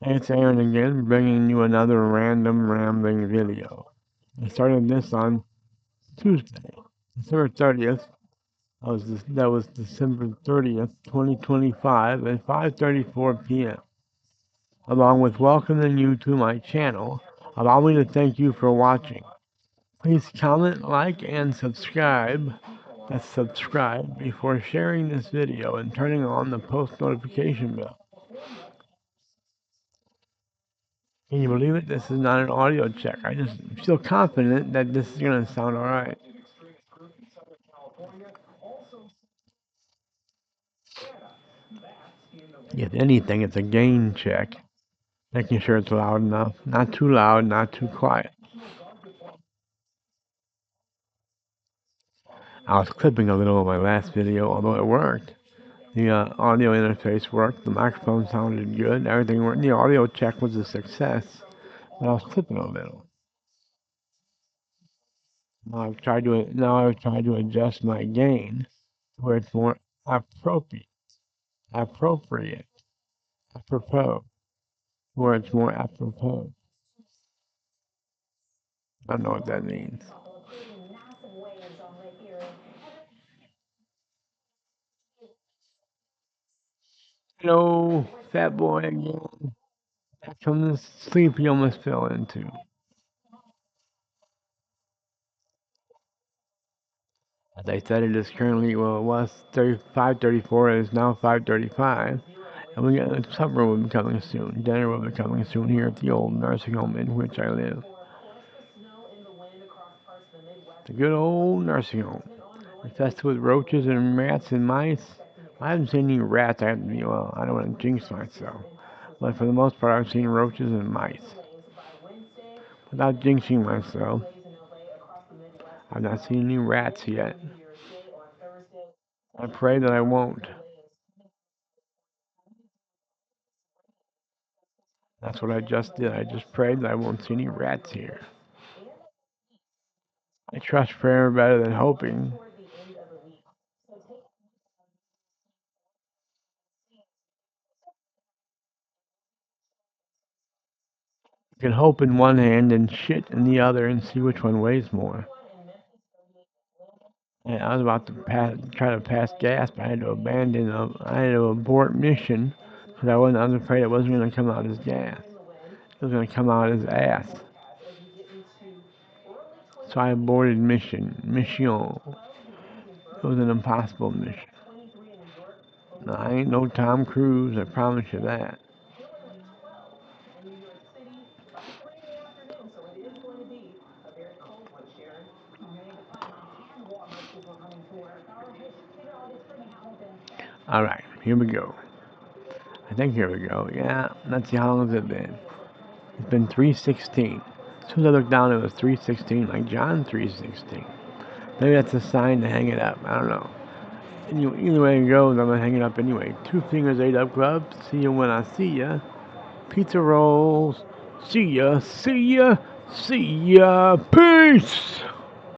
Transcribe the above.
It's Aaron again, bringing you another random rambling video. I started this on Tuesday, December 30th. That was December 30th, 2025 at 5:34 p.m. Along with welcoming you to my channel, allow me to thank you for watching. Please comment, like, and subscribe. That's subscribe before sharing this video and turning on the post notification bell. Can you believe it? This is not an audio check. I just feel confident that this is going to sound alright. If anything, it's a gain check. Making sure it's loud enough. Not too loud, not too quiet. I was clipping a little of my last video, although it worked. The audio interface worked, the microphone sounded good, everything worked. The audio check was a success, but I was clipping a little. Now I've tried to adjust my gain where it's more appropriate, apropos, where it's more apropos. I don't know what that means. Hello, fat boy again. Back from the sleep he almost fell into. As I said, it is currently, well, it was 5:34, it is now 5:35, and we got supper will be coming soon. Dinner will be coming soon here at the old nursing home in which I live. The good old nursing home. Infested with roaches and rats and mice. I haven't seen any rats. I don't want to jinx myself. But for the most part, I've seen roaches and mice. Without jinxing myself, I've not seen any rats yet. I pray that I won't. That's what I just did. I just prayed that I won't see any rats here. I trust prayer better than hoping. You can hope in one hand and shit in the other and see which one weighs more. And I was about to try to pass gas, but I had to abort mission because I was afraid it wasn't going to come out as gas. It was going to come out as ass. So I aborted mission. It was an impossible mission. No, I ain't no Tom Cruise, I promise you that. Alright, here we go. I think here we go. Yeah, let's see how long has it been. It's been 3:16. As soon as I looked down, it was 3:16, like John 3:16. Maybe that's a sign to hang it up. I don't know. Either way it goes, I'm gonna hang it up anyway. 2 fingers, 8 up club. See you when I see ya. Pizza rolls. See ya. See ya. See ya. Peace.